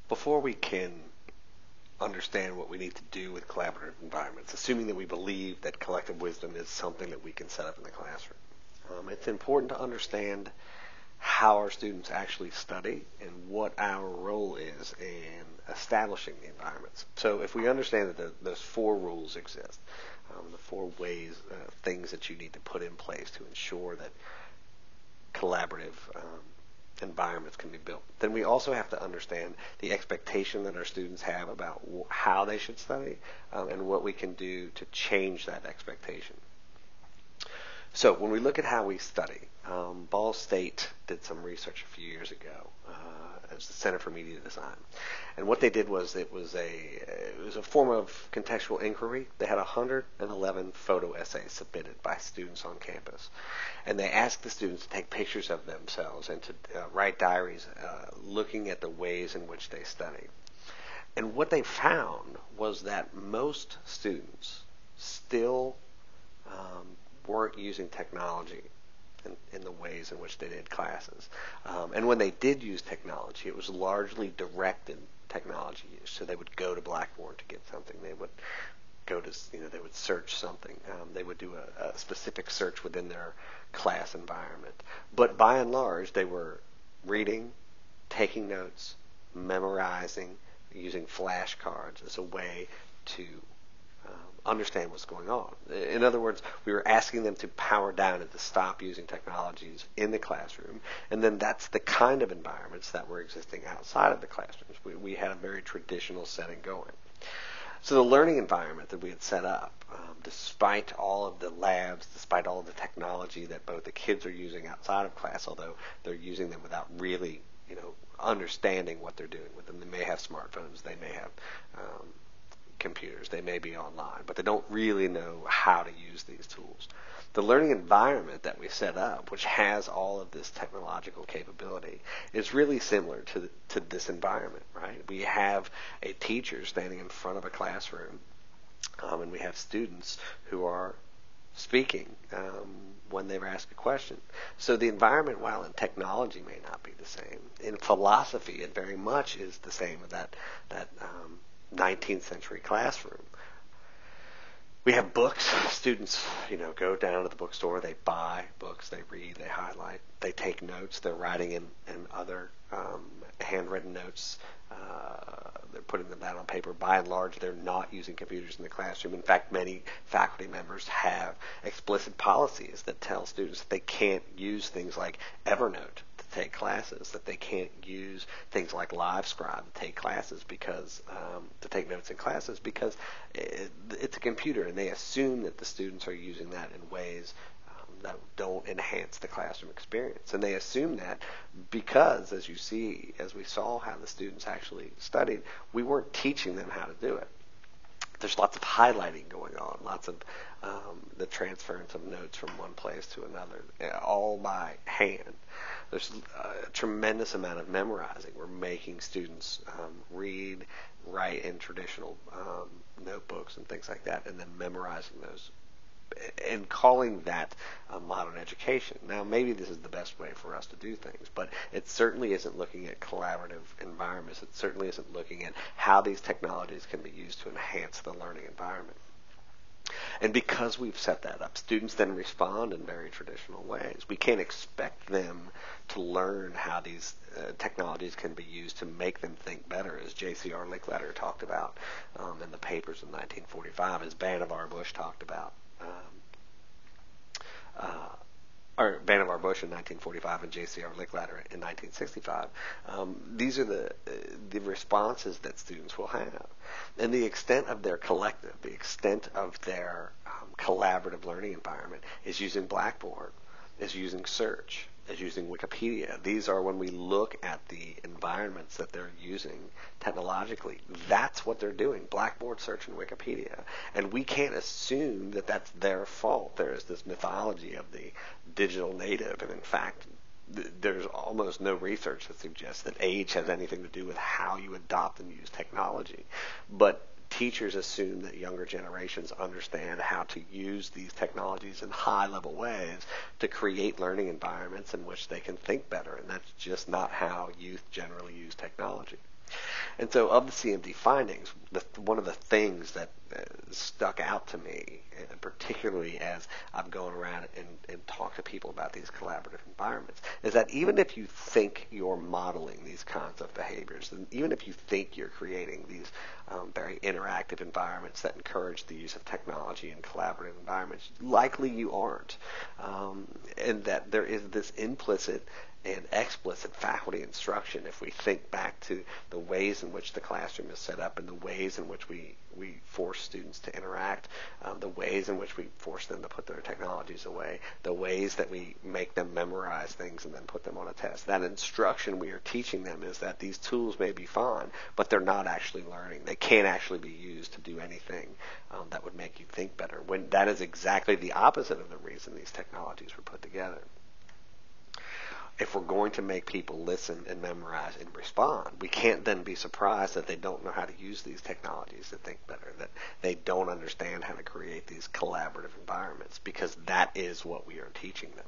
Before we can understand what we need to do with collaborative environments, assuming that we believe that collective wisdom is something that we can set up in the classroom, it's important to understand how our students actually study and what our role is in establishing the environments. So if we understand that those four rules exist, the four ways, things that you need to put in place to ensure that collaborative environments can be built, then we also have to understand the expectation that our students have about how they should study, and what we can do to change that expectation. So when we look at how we study, Ball State did some research a few years ago as the Center for Media Design, and what they did was it was a form of contextual inquiry. They had 111 photo essays submitted by students on campus, and they asked the students to take pictures of themselves and to write diaries looking at the ways in which they study. And what they found was that most students still weren't using technology in the ways in which they did classes. And when they did use technology, it was largely directed technology use. So they would go to Blackboard to get something. They would go to, they would search something. They would do a specific search within their class environment. But by and large, they were reading, taking notes, memorizing, using flashcards as a way to understand what's going on. In other words, we were asking them to power down and to stop using technologies in the classroom, and then that's the kind of environments that were existing outside of the classrooms. We had a very traditional setting going. So the learning environment that we had set up, despite all of the labs, despite all of the technology that both the kids are using outside of class, although they're using them without really, understanding what they're doing with them. They may have smartphones, they may have computers, they may be online, but they don't really know how to use these tools. The learning environment that we set up, which has all of this technological capability, is really similar to this environment, right? We have a teacher standing in front of a classroom, and we have students who are speaking when they ask a question. So the environment, while in technology may not be the same, in philosophy it very much is the same with that 19th century classroom. We have books. Students, go down to the bookstore, they buy books, they read, they highlight, they take notes, they're writing in other handwritten notes. They're putting them down on paper. By and large, they're not using computers in the classroom. In fact, many faculty members have explicit policies that tell students that they can't use things like Evernote to take classes, that they can't use things like LiveScribe to take classes to take notes in classes because it's a computer, and they assume that the students are using that in ways that don't enhance the classroom experience. And they assume that because, as we saw how the students actually studied, we weren't teaching them how to do it. There's lots of highlighting going on, lots of the transference of notes from one place to another, all by hand. There's a tremendous amount of memorizing. We're making students read, write in traditional notebooks and things like that, and then memorizing those and calling that modern education. Now, maybe this is the best way for us to do things, but it certainly isn't looking at collaborative environments. It certainly isn't looking at how these technologies can be used to enhance the learning environment. And because we've set that up, students then respond in very traditional ways. We can't expect them to learn how these technologies can be used to make them think better, as J.C.R. Lickletter talked about in the papers in 1945, as Vannevar Bush talked about. Or Vannevar Bush in 1945 and J.C.R. Lickletter in 1965. These are the responses that students will have. And the extent of their collective, the extent of their collaborative learning environment is using Blackboard, is using search, is using Wikipedia. These are, when we look at the environments that they're using technologically, that's what they're doing, Blackboard, search, and Wikipedia. And we can't assume that that's their fault. There is this mythology of the digital native, and in fact, there's almost no research that suggests that age has anything to do with how you adopt and use technology. But teachers assume that younger generations understand how to use these technologies in high-level ways to create learning environments in which they can think better, and that's just not how youth generally use technology. And so of the CMD findings, one of the things that stuck out to me, and particularly as I'm going around and talk to people about these collaborative environments, is that even if you think you're modeling these kinds of behaviors, and even if you think you're creating these very interactive environments that encourage the use of technology in collaborative environments, likely you aren't. And that there is this implicit and explicit faculty instruction if we think back to the ways in which the classroom is set up and the ways in which we force students to interact, the ways in which we force them to put their technologies away, the ways that we make them memorize things and then put them on a test. That instruction we are teaching them is that these tools may be fine, but they're not actually learning. They can't actually be used to do anything that would make you think better, when that is exactly the opposite of the reason these technologies were put together. If we're going to make people listen and memorize and respond, we can't then be surprised that they don't know how to use these technologies to think better, that they don't understand how to create these collaborative environments, because that is what we are teaching them.